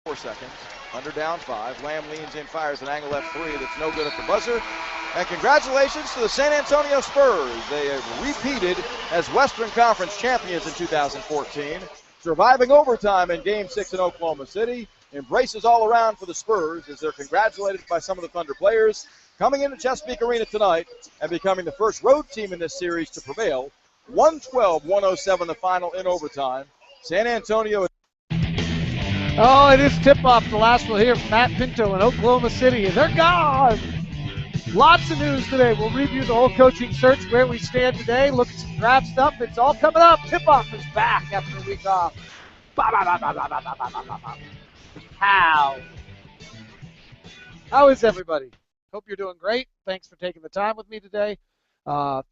4 seconds. Under down 5. Lamb leans in, fires an angle left 3 that's no good at the buzzer. And congratulations to the San Antonio Spurs. They have repeated as Western Conference champions in 2014, surviving overtime in Game 6 in Oklahoma City. Embraces all around for the Spurs as they're congratulated by some of the Thunder players coming into Chesapeake Arena tonight and becoming the first road team in this series to prevail. 112-107 the final in overtime. San Antonio. Oh, it is tip-off. The last we'll hear from Matt Pinto in Oklahoma City. They're gone. Lots of news today. We'll review the whole coaching search, where we stand today, look at some draft stuff. It's all coming up. Tip-off is back after a week off. How is everybody? Hope you're doing great. Thanks for taking the time with me today.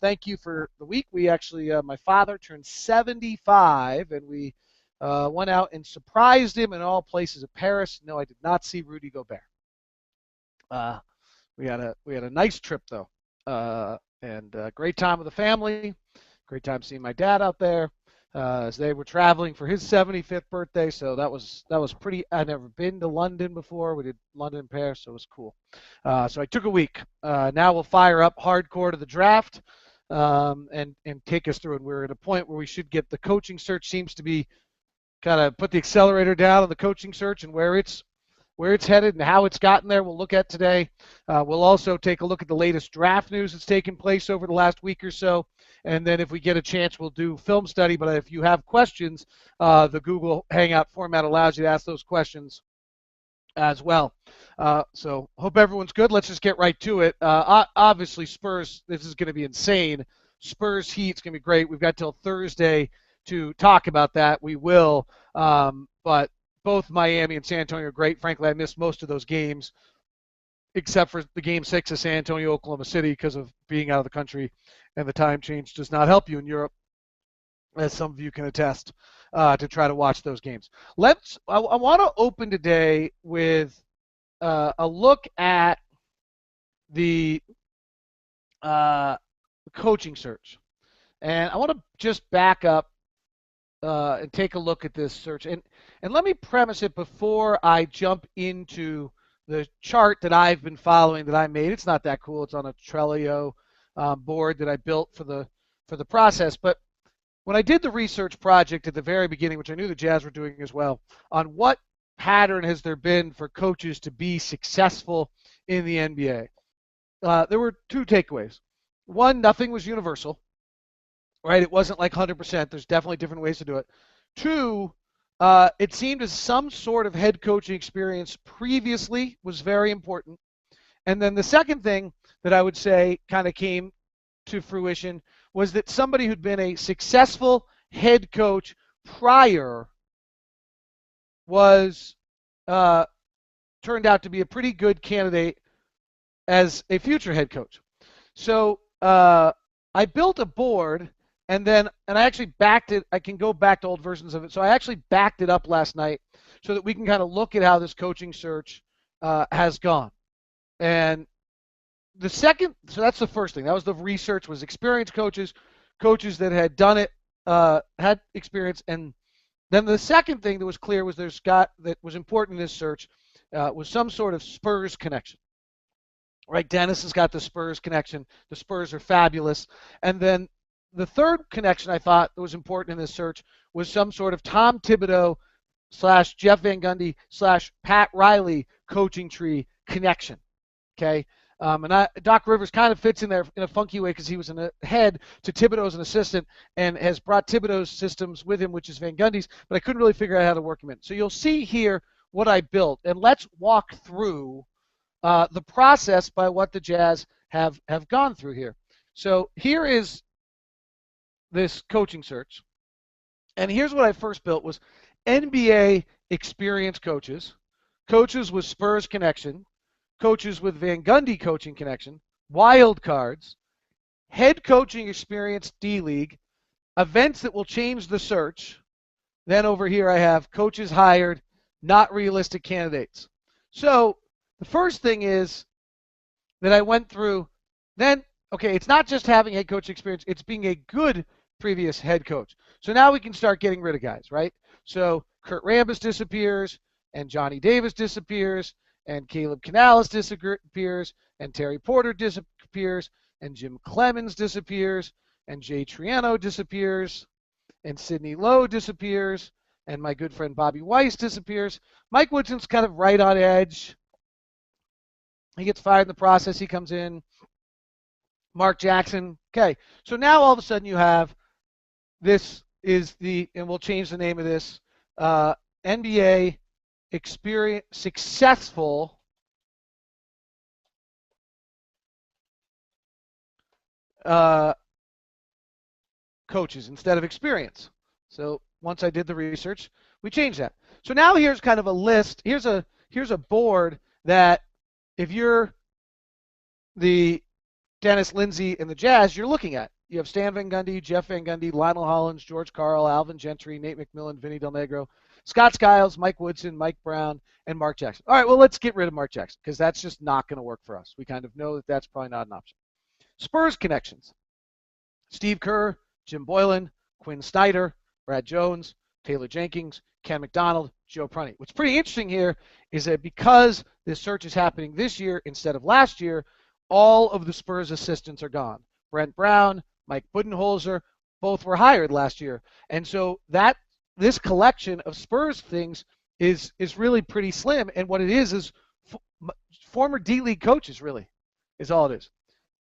Thank you for the week. We actually, my father turned 75, and we went out and surprised him in all places of Paris. No, I did not see Rudy Gobert. We had a nice trip though, and great time with the family. Great time seeing my dad out there as they were traveling for his 75th birthday. So that was pretty. I'd never been to London before. We did London and Paris, so it was cool. So I took a week. Now we'll fire up hardcore to the draft and take us through. And we're at a point where we should get the coaching search. Seems to be kind of put the accelerator down on the coaching search and where it's headed and how it's gotten there. We'll look at today. We'll also take a look at the latest draft news that's taken place over the last week or so. And then if we get a chance, we'll do film study. But if you have questions, the Google Hangout format allows you to ask those questions as well. So hope everyone's good. Let's just get right to it. Obviously, Spurs, this is going to be insane. Spurs Heat, it's going to be great. We've got till Thursday to talk about that. We will. But both Miami and San Antonio are great. Frankly, I missed most of those games, except for the Game 6 of San Antonio, Oklahoma City, because of being out of the country, and the time change does not help you in Europe, as some of you can attest, to try to watch those games. I want to open today with a look at the coaching search. And I want to just back up and take a look at this search. And let me premise it before I jump into the chart that I've been following that I made. It's not that cool. It's on a Trello board that I built for the process. But when I did the research project at the very beginning, which I knew the Jazz were doing as well, on what pattern has there been for coaches to be successful in the NBA, there were two takeaways. One, nothing was universal. Right, it wasn't like 100%. There's definitely different ways to do it. Two, it seemed as some sort of head coaching experience previously was very important. And then the second thing that I would say kind of came to fruition was that somebody who'd been a successful head coach prior was turned out to be a pretty good candidate as a future head coach. So I built a board. And I actually backed it. I can go back to old versions of it. So I actually backed it up last night so that we can kind of look at how this coaching search has gone. And so that's the first thing. That was the research, was experienced coaches that had done it, had experience. And then the second thing that was clear was that was important in this search was some sort of Spurs connection. Right? Dennis has got the Spurs connection. The Spurs are fabulous. And then the third connection I thought that was important in this search was some sort of Tom Thibodeau / Jeff Van Gundy / Pat Riley coaching tree connection. Okay, and Doc Rivers kind of fits in there in a funky way because he was in a head to Thibodeau as an assistant and has brought Thibodeau's systems with him, which is Van Gundy's, but I couldn't really figure out how to work him in. So you'll see here what I built, and let's walk through the process by what the Jazz have gone through here. So here is this coaching search. And here's what I first built was NBA experienced coaches with Spurs connection, coaches with Van Gundy coaching connection, wild cards, head coaching experience D-League, events that will change the search. Then over here I have coaches hired, not realistic candidates. So the first thing is that I went through, then, okay, it's not just having head coach experience, it's being a good previous head coach. So now we can start getting rid of guys, right? So Kurt Rambis disappears. and Johnny Davis disappears, and Caleb Canales disappears, and Terry Porter disappears, and Jim Clemens disappears, and Jay Triano disappears, and Sidney Lowe disappears, and my good friend Bobby Weiss disappears. Mike Woodson's kind of right on edge. He gets fired in the process. He comes in. Mark Jackson. Okay, so now all of a sudden you have this is the, and we'll change the name of this, NBA experience successful coaches instead of experience. So once I did the research, we changed that. So now here's kind of a list. Here's a board that if you're the Dennis Lindsay and the Jazz, you're looking at. You have Stan Van Gundy, Jeff Van Gundy, Lionel Hollins, George Karl, Alvin Gentry, Nate McMillan, Vinny Del Negro, Scott Skiles, Mike Woodson, Mike Brown, and Mark Jackson. All right, well, let's get rid of Mark Jackson because that's just not going to work for us. We kind of know that that's probably not an option. Spurs connections. Steve Kerr, Jim Boylan, Quinn Snyder, Brad Jones, Taylor Jenkins, Ken McDonald, Joe Prunty. What's pretty interesting here is that because this search is happening this year instead of last year, all of the Spurs assistants are gone. Brent Brown, Mike Budenholzer, both were hired last year. And so that this collection of Spurs things is really pretty slim. And what it is former D-League coaches, really, is all it is.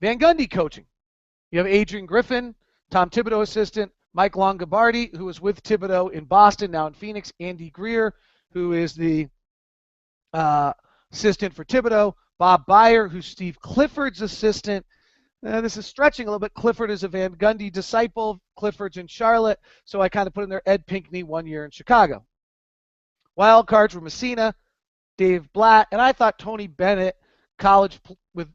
Van Gundy coaching. You have Adrian Griffin, Tom Thibodeau assistant, Mike Longobardi, who was with Thibodeau in Boston, now in Phoenix, Andy Greer, who is the assistant for Thibodeau, Bob Byer, who's Steve Clifford's assistant. This is stretching a little bit. Clifford is a Van Gundy disciple. Clifford's in Charlotte, so I kind of put in there Ed Pinckney 1 year in Chicago. Wild cards were Messina, Dave Blatt, and I thought Tony Bennett, college with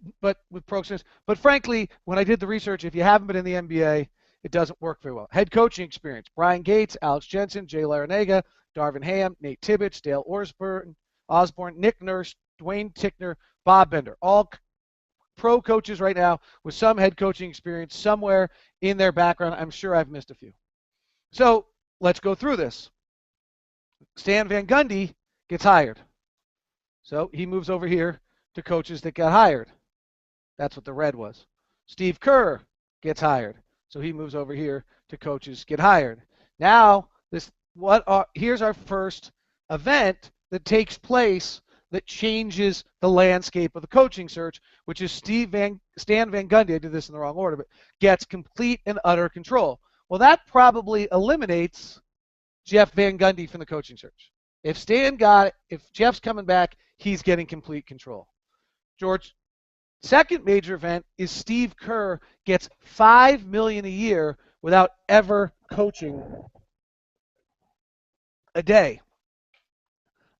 pro experience. But frankly, when I did the research, if you haven't been in the NBA, it doesn't work very well. Head coaching experience: Brian Gates, Alex Jensen, Jay Larinaga, Darvin Ham, Nate Tibbetts, Dale Osborne, Nick Nurse, Dwayne Tickner, Bob Bender. All pro coaches right now with some head coaching experience somewhere in their background. I'm sure I've missed a few. So let's go through this. Stan Van Gundy gets hired. So he moves over here to coaches that got hired. That's what the red was. Steve Kerr gets hired. So he moves over here to coaches get hired. Now, here's our first event that takes place that changes the landscape of the coaching search, which is Stan Van Gundy, I did this in the wrong order, but gets complete and utter control. Well, that probably eliminates Jeff Van Gundy from the coaching search. If Jeff's coming back, he's getting complete control. George, second major event is Steve Kerr gets $5 million a year without ever coaching a day.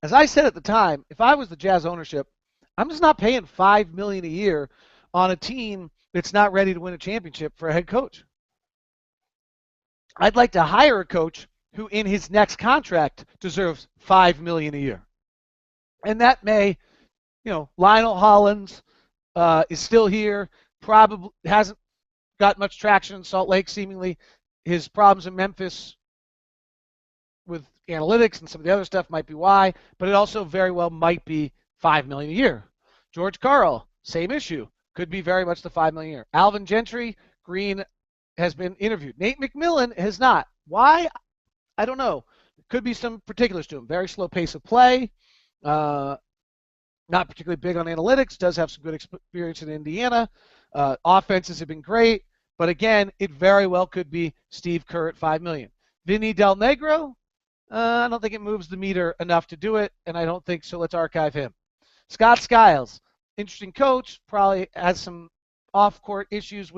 As I said at the time, if I was the Jazz ownership, I'm just not paying $5 million a year on a team that's not ready to win a championship for a head coach. I'd like to hire a coach who in his next contract deserves $5 million a year. And that may, Lionel Hollins is still here, probably hasn't got much traction in Salt Lake, seemingly. His problems in Memphis with analytics and some of the other stuff might be why, but it also very well might be $5 million a year. George Karl, same issue, could be very much the $5 million a year. Alvin Gentry, Green has been interviewed. Nate McMillan has not. Why? I don't know. Could be some particulars to him. Very slow pace of play. Not particularly big on analytics. Does have some good experience in Indiana. Offenses have been great, but again, it very well could be Steve Kerr at $5 million. Vinny Del Negro. I don't think it moves the meter enough to do it, and I don't think so. Let's archive him. Scott Skiles, interesting coach, probably has some off-court issues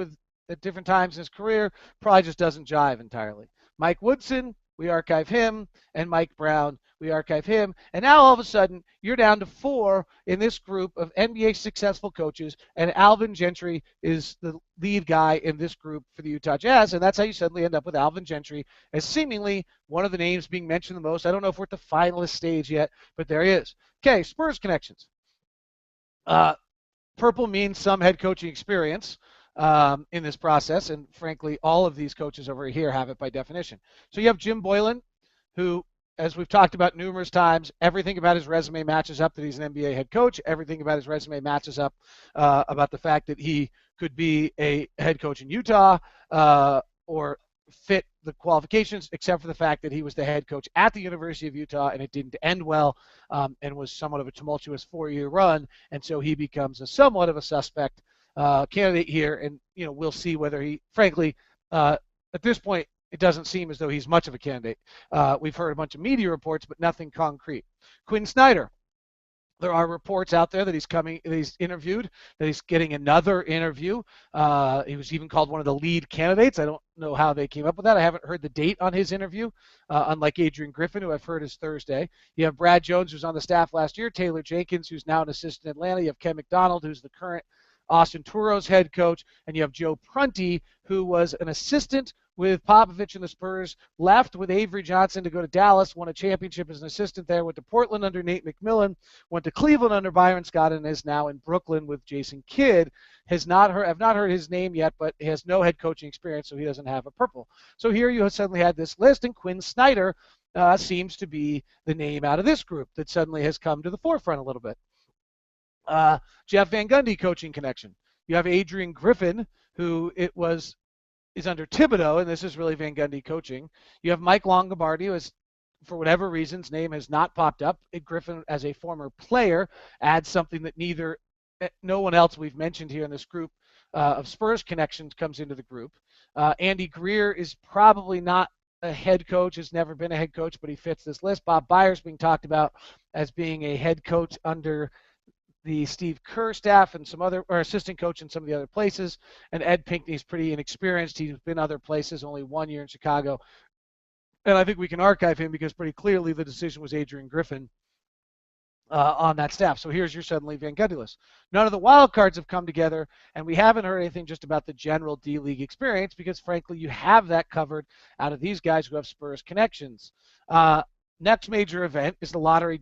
at different times in his career, probably just doesn't jive entirely. Mike Woodson, we archive him, and Mike Brown, we archive him. And now all of a sudden, you're down to 4 in this group of NBA successful coaches, and Alvin Gentry is the lead guy in this group for the Utah Jazz, and that's how you suddenly end up with Alvin Gentry as seemingly one of the names being mentioned the most. I don't know if we're at the finalist stage yet, but there he is. Okay, Spurs connections. Purple means some head coaching experience in this process, and frankly, all of these coaches over here have it by definition. So you have Jim Boylan, who as we've talked about numerous times, everything about his resume matches up that he's an NBA head coach. Everything about his resume matches up about the fact that he could be a head coach in Utah or fit the qualifications, except for the fact that he was the head coach at the University of Utah and it didn't end well and was somewhat of a tumultuous 4-year run. And so he becomes a somewhat of a suspect candidate here. And, we'll see whether he, frankly, at this point, it doesn't seem as though he's much of a candidate. We've heard a bunch of media reports, but nothing concrete. Quinn Snyder. There are reports out there that he's interviewed, that he's getting another interview. He was even called one of the lead candidates. I don't know how they came up with that. I haven't heard the date on his interview, unlike Adrian Griffin, who I've heard is Thursday. You have Brad Jones, who's on the staff last year, Taylor Jenkins, who's now an assistant in Atlanta. You have Ken McDonald, who's the current Austin Toros head coach, and you have Joe Prunty, who was an assistant with Popovich and the Spurs, left with Avery Johnson to go to Dallas, won a championship as an assistant there, went to Portland under Nate McMillan, went to Cleveland under Byron Scott, and is now in Brooklyn with Jason Kidd. I've not heard his name yet, but he has no head coaching experience, so he doesn't have a purple. So here you suddenly had this list, and Quinn Snyder seems to be the name out of this group that suddenly has come to the forefront a little bit. Jeff Van Gundy coaching connection. You have Adrian Griffin, who is under Thibodeau, and this is really Van Gundy coaching. You have Mike Longobardi, who has, for whatever reasons, name has not popped up. Griffin, as a former player, adds something that no one else we've mentioned here in this group of Spurs connections comes into the group. Andy Greer is probably not a head coach, has never been a head coach, but he fits this list. Bob Byers being talked about as being a head coach under the Steve Kerr staff and or assistant coach in some of the other places. And Ed Pinckney's pretty inexperienced. He's been other places, only 1 year in Chicago. And I think we can archive him because pretty clearly the decision was Adrian Griffin on that staff. So here's your suddenly Van Gundy list. None of the wild cards have come together, and we haven't heard anything just about the general D-League experience because, frankly, you have that covered out of these guys who have Spurs connections. Next major event is the lottery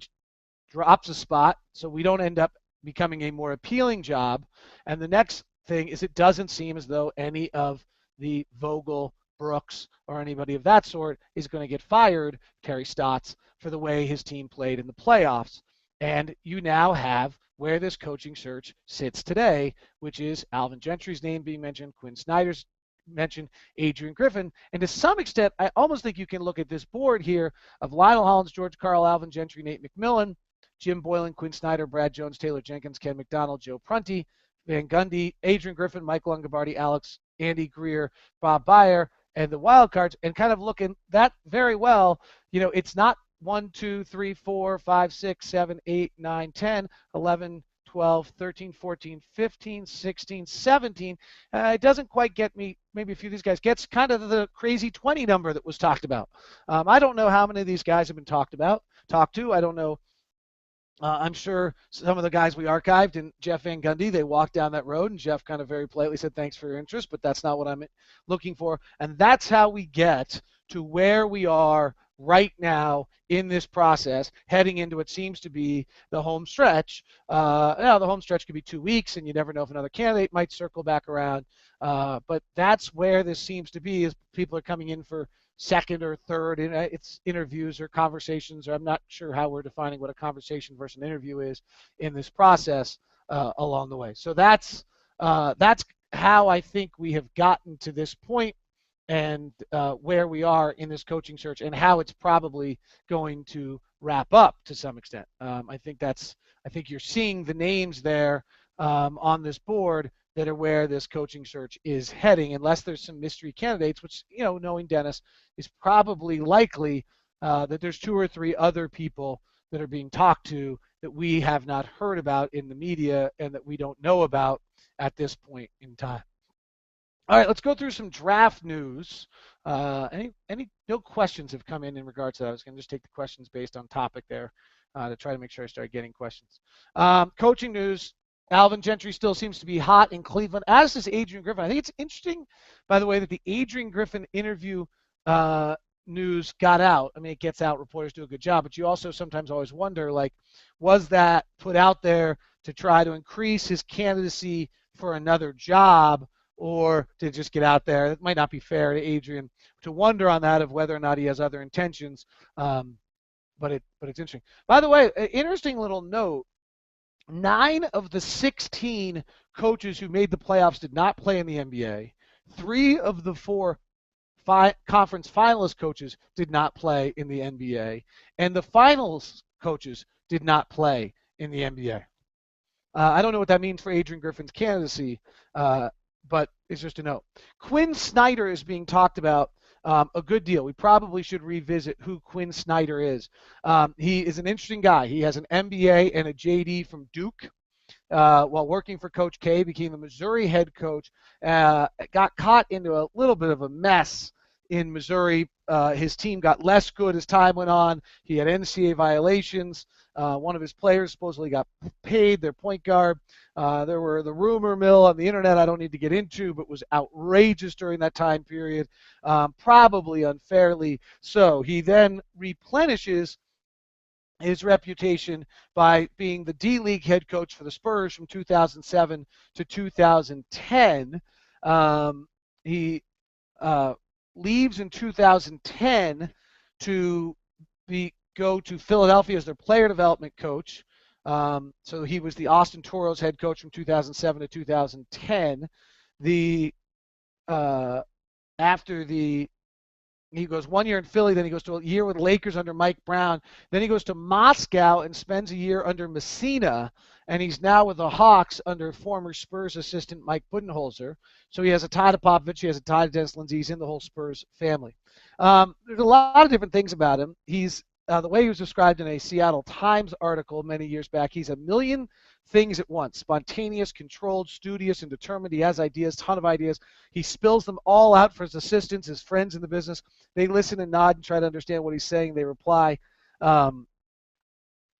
drops a spot, so we don't end up becoming a more appealing job. And the next thing is it doesn't seem as though any of the Vogel, Brooks, or anybody of that sort is going to get fired, Terry Stotts, for the way his team played in the playoffs. And you now have where this coaching search sits today, which is Alvin Gentry's name being mentioned, Quinn Snyder's mentioned, Adrian Griffin. And to some extent, I almost think you can look at this board here of Lionel Hollins, George Karl, Alvin Gentry, Nate McMillan, Jim Boylan, Quinn Snyder, Brad Jones, Taylor Jenkins, Ken McDonald, Joe Prunty, Van Gundy, Adrian Griffin, Mike Longobardi, Andy Greer, Bob Byer, and the wild cards, and kind of looking that very well. It's not 1, 2, 3, 4, 5, 6, 7, 8, 9, 10, 11, 12, 13, 14, 15, 16, 17. It doesn't quite get me. Maybe a few of these guys gets kind of the crazy 20 number that was talked about. I don't know how many of these guys have been talked to. I don't know. I'm sure some of the guys we archived and Jeff Van Gundy, they walked down that road and Jeff kind of very politely said, thanks for your interest, but that's not what I'm looking for. And that's how we get to where we are right now in this process, heading into what seems to be the home stretch. The home stretch could be 2 weeks, and you never know if another candidate might circle back around. But that's where this seems to be, as people are coming in for second or third. It's interviews or conversations, or I'm not sure how we're defining what a conversation versus an interview is in this process along the way. So that's how I think we have gotten to this point, and where we are in this coaching search, and how it's probably going to wrap up to some extent. I think you're seeing the names there on this board that are where this coaching search is heading, unless there's some mystery candidates, which, knowing Dennis, is probably likely that there's 2 or 3 other people that are being talked to that we have not heard about in the media and that we don't know about at this point in time. All right, let's go through some draft news. No questions have come in regards to that. I was going to just take the questions based on topic there to try to make sure I start getting questions. Coaching news. Alvin Gentry still seems to be hot in Cleveland, as is Adrian Griffin. I think it's interesting, by the way, that the Adrian Griffin interview news got out. I mean, it gets out. Reporters do a good job. But you also sometimes always wonder, was that put out there to try to increase his candidacy for another job, or to just get out there? It might not be fair to Adrian to wonder on that, of whether or not he has other intentions. but it's interesting. By the way, an interesting little note: 9 of the 16 coaches who made the playoffs did not play in the NBA. 3 of the 4 conference finalist coaches did not play in the NBA, and the finals coaches did not play in the NBA. I don't know what that means for Adrian Griffin's candidacy, but it's just a note. Quinn Snyder is being talked about a good deal. We probably should revisit who Quinn Snyder is. He is an interesting guy. He has an MBA and a JD from Duke. While working for Coach K, became the Missouri head coach, got caught into a little bit of a mess in Missouri. His team got less good as time went on. He had NCAA violations. One of his players supposedly got paid, their point guard. There were the rumor mill on the internet I don't need to get into, but was outrageous during that time period, probably unfairly so. He then replenishes his reputation by being the D-League head coach for the Spurs from 2007 to 2010. He leaves in 2010 to go to Philadelphia as their player development coach. So he was the Austin Toros head coach from 2007 to 2010. He goes 1 year in Philly, then he goes to a year with Lakers under Mike Brown. Then he goes to Moscow and spends a year under Messina, and he's now with the Hawks under former Spurs assistant Mike Budenholzer. So he has a tie to Popovich, he has a tie to Dennis Lindsey, he's in the whole Spurs family. There's a lot of different things about him. He's the way he was described in a Seattle Times article many years back, he's a million things at once: spontaneous, controlled, studious, and determined. He has ideas, ton of ideas. He spills them all out for his assistants, his friends in the business. They listen and nod and try to understand what he's saying. They reply,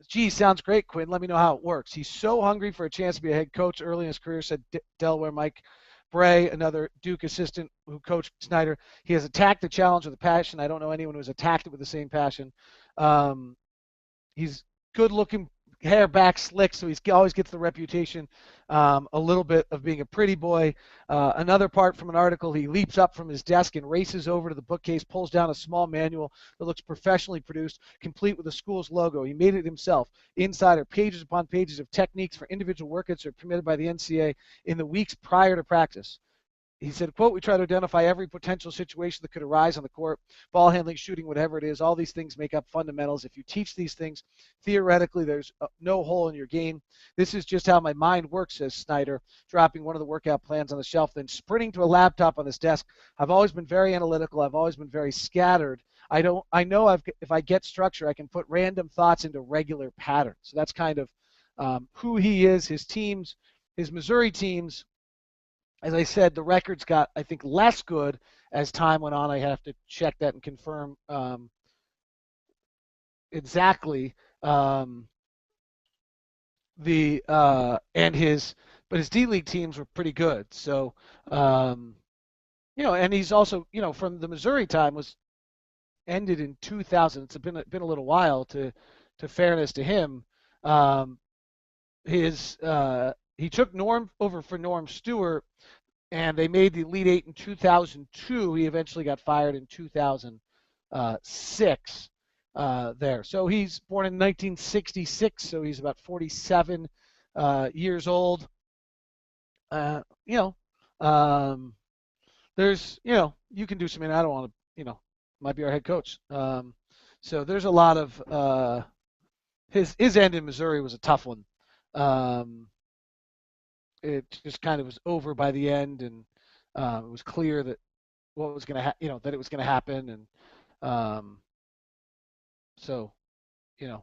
gee, sounds great, Quinn. Let me know how it works. He's so hungry for a chance to be a head coach early in his career, said Delaware Mike Bray, another Duke assistant who coached Snyder. He has attacked the challenge with a passion. I don't know anyone who's attacked it with the same passion. He's good-looking, hair back slick, so he always gets the reputation a little bit of being a pretty boy. Another part from an article: he leaps up from his desk and races over to the bookcase, pulls down a small manual that looks professionally produced, complete with the school's logo. He made it himself. Inside are pages upon pages of techniques for individual workouts that are permitted by the NCAA in the weeks prior to practice. He said, quote, we try to identify every potential situation that could arise on the court: ball handling, shooting, whatever it is. All these things make up fundamentals. If you teach these things, theoretically, there's no hole in your game. This is just how my mind works, says Snyder, dropping one of the workout plans on the shelf, then sprinting to a laptop on his desk. I've always been very analytical. I've always been very scattered. I know if I get structure, I can put random thoughts into regular patterns. So that's kind of who he is. His teams, his Missouri teams, as I said, the records got, I think, less good as time went on. I have to check that and confirm exactly. But his D-League teams were pretty good. So, and he's also, from the Missouri time was ended in 2000. It's been a little while. To fairness to him, he took Norm over for Norm Stewart, and they made the Elite Eight in 2002. He eventually got fired in 2006 there. So he's born in 1966, so he's about 47 years old. There's, you can do something. I don't want to, might be our head coach. So there's a lot of his end in Missouri was a tough one. It just kind of was over by the end, and it was clear that what was going to that it was going to happen, and so there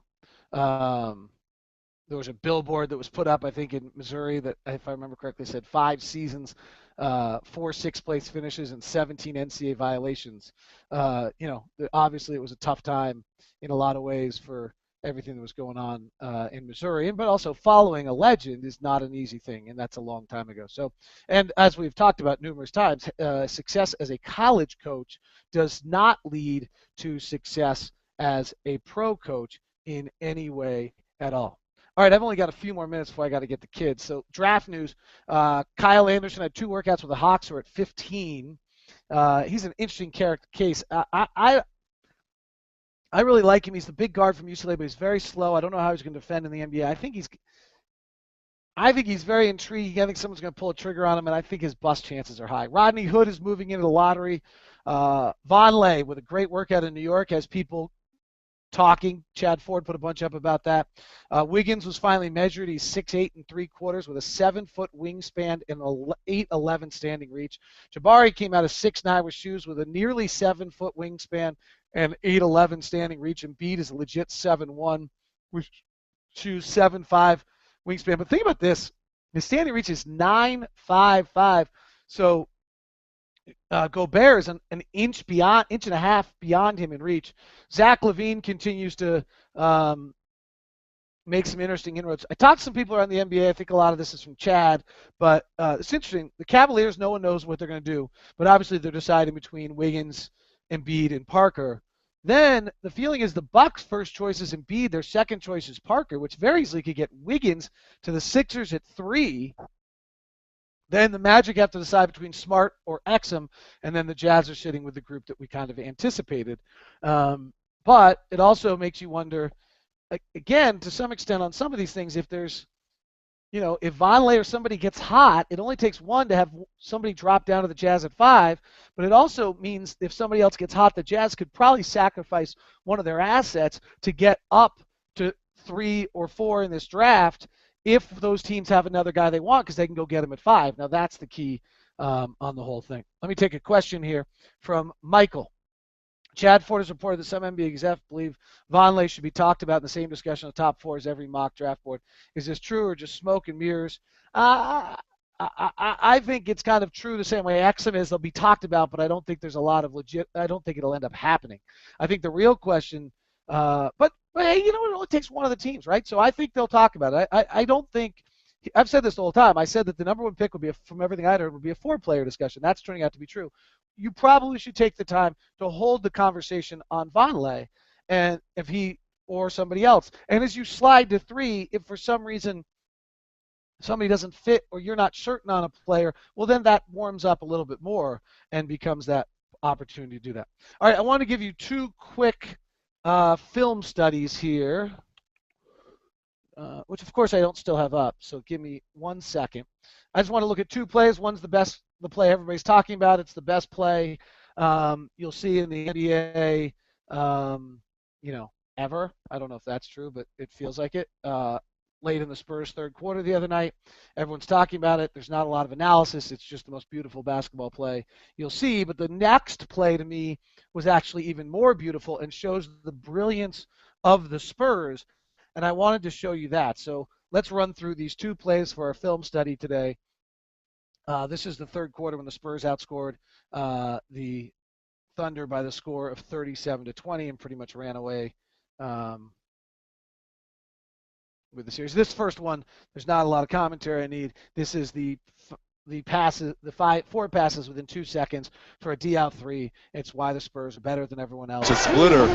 was a billboard that was put up, I think, in Missouri that, if I remember correctly, said 5 seasons, 4 6th-place finishes, and 17 NCAA violations. Obviously it was a tough time in a lot of ways for everything that was going on in Missouri, but also following a legend is not an easy thing, and that's a long time ago. So, and as we've talked about numerous times, success as a college coach does not lead to success as a pro coach in any way at all. All right, I've only got a few more minutes before I got to get the kids. So draft news: Kyle Anderson had 2 workouts with the Hawks, who are at 15. He's an interesting case. I really like him. He's the big guard from UCLA, but he's very slow. I don't know how he's going to defend in the NBA. I think he's very intriguing. I think someone's going to pull a trigger on him, and I think his bust chances are high. Rodney Hood is moving into the lottery. Vonleh with a great workout in New York has people talking. Chad Ford put a bunch up about that. Wiggins was finally measured. He's 6'8 3/4 with a 7-foot wingspan and an 8'11 standing reach. Jabari came out of 6'9 with shoes with a nearly 7-foot wingspan and 8'11 standing reach. Embiid is a legit 7'1 with shoes 7'5 wingspan. But think about this. His standing reach is 9'5'5. So Gobert is an inch and a half beyond him in reach. Zach LaVine continues to make some interesting inroads. I talked to some people around the NBA. I think a lot of this is from Chad, but it's interesting. The Cavaliers, no one knows what they're going to do, but obviously they're deciding between Wiggins, Embiid, and Parker. Then the feeling is the Bucks' first choice is Embiid, their second choice is Parker, which very easily could get Wiggins to the Sixers at 3. Then the Magic have to decide between Smart or Exum, and then the Jazz are sitting with the group that we kind of anticipated. But it also makes you wonder, again, to some extent on some of these things, if there's, if Vonleh or somebody gets hot, it only takes one to have somebody drop down to the Jazz at 5. But it also means if somebody else gets hot, the Jazz could probably sacrifice one of their assets to get up to 3 or 4 in this draft if those teams have another guy they want, because they can go get him at 5. Now, that's the key on the whole thing. Let me take a question here from Michael. Chad Ford has reported that some NBA execs believe Vonleh should be talked about in the same discussion of the top 4 as every mock draft board. Is this true or just smoke and mirrors? I think it's kind of true the same way Exum is. They'll be talked about, but I don't think there's a lot of I don't think it'll end up happening. I think the real question, but hey, it only takes one of the teams, right? So I think they'll talk about it. I don't think, I've said this the whole time. I said that the number 1 pick would be, from everything I'd heard, would be a 4-player discussion. That's turning out to be true. You probably should take the time to hold the conversation on Vonleh, and if he or somebody else. And as you slide to 3, if for some reason somebody doesn't fit or you're not certain on a player, well, then that warms up a little bit more and becomes that opportunity to do that. All right, I want to give you 2 quick film studies here, which of course I don't still have up, so give me 1 second. I just want to look at 2 plays. One's the play everybody's talking about. It's the best play you'll see in the NBA, ever. I don't know if that's true, but it feels like it. Late in the Spurs' third quarter the other night, everyone's talking about it. There's not a lot of analysis. It's just the most beautiful basketball play you'll see. But the next play to me was actually even more beautiful and shows the brilliance of the Spurs. And I wanted to show you that. So let's run through these 2 plays for our film study today. This is the third quarter when the Spurs outscored the Thunder by the score of 37-20 and pretty much ran away with the series. This first one, there's not a lot of commentary I need. This is the passes, the 4 passes within 2 seconds for a D out 3. It's why the Spurs are better than everyone else. It's a splitter.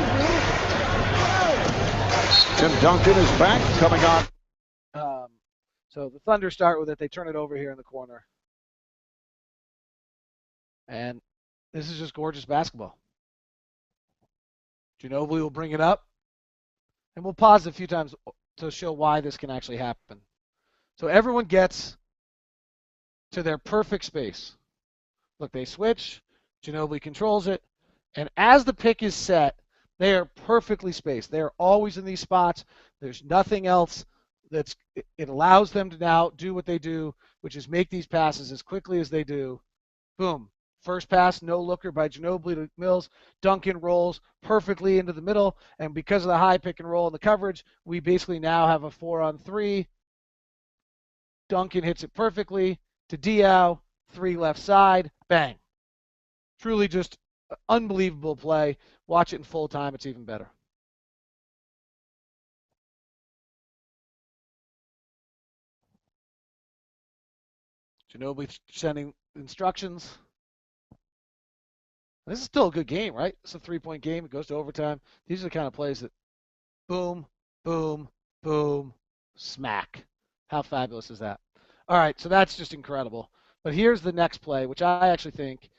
Tim Duncan is back, coming on. So the Thunder start with it. They turn it over here in the corner. And this is just gorgeous basketball. Ginobili will bring it up. And we'll pause a few times to show why this can actually happen. So everyone gets to their perfect space. Look, they switch. Ginobili controls it. And as the pick is set, they are perfectly spaced. They are always in these spots. There's nothing else it allows them to now do what they do, which is make these passes as quickly as they do. Boom. First pass, no looker by Ginobili to Mills. Duncan rolls perfectly into the middle, and because of the high pick and roll and the coverage, we basically now have a 4-on-3. Duncan hits it perfectly to Diaw, 3 left side, bang. Truly just unbelievable play. Watch it in full time, it's even better. Ginobili sending instructions. This is still a good game, right? It's a 3-point game. It goes to overtime. These are the kind of plays that boom, boom, boom, smack. How fabulous is that? All right, so that's just incredible. But here's the next play, which I actually think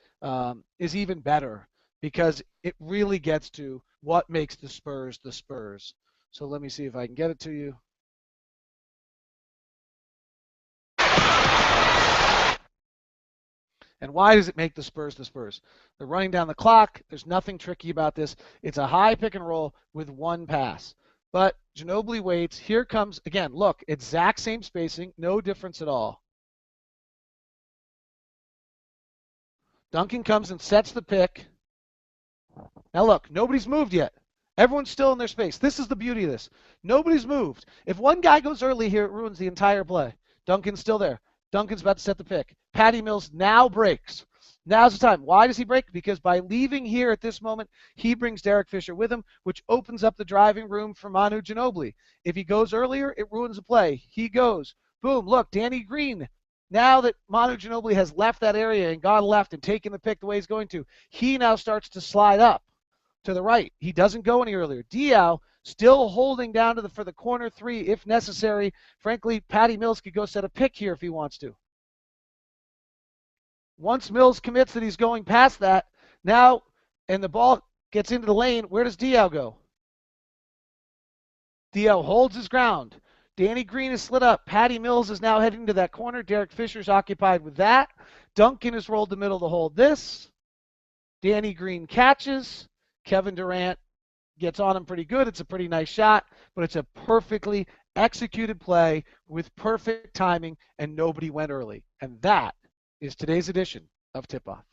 is even better because it really gets to what makes the Spurs the Spurs. So let me see if I can get it to you. And why does it make the Spurs the Spurs? They're running down the clock. There's nothing tricky about this. It's a high pick and roll with one pass. But Ginobili waits. Here comes, again, look, exact same spacing, no difference at all. Duncan comes and sets the pick. Now look, nobody's moved yet. Everyone's still in their space. This is the beauty of this. Nobody's moved. If one guy goes early here, it ruins the entire play. Duncan's still there. Duncan's about to set the pick. Patty Mills now breaks. Now's the time. Why does he break? Because by leaving here at this moment, he brings Derek Fisher with him, which opens up the driving room for Manu Ginobili. If he goes earlier, it ruins the play. He goes. Boom. Look, Danny Green. Now that Manu Ginobili has left that area and gone left and taken the pick the way he's going to, he now starts to slide up to the right. He doesn't go any earlier. Diaw still holding down to for the corner three if necessary. Frankly, Patty Mills could go set a pick here if he wants to. Once Mills commits that he's going past that, now, and the ball gets into the lane, where does Diaw go? Diaw holds his ground. Danny Green is slid up. Patty Mills is now heading to that corner. Derek Fisher's occupied with that. Duncan has rolled the middle to hold this. Danny Green catches. Kevin Durant gets on him pretty good. It's a pretty nice shot, but it's a perfectly executed play with perfect timing, and nobody went early. And that is today's edition of Tip Off.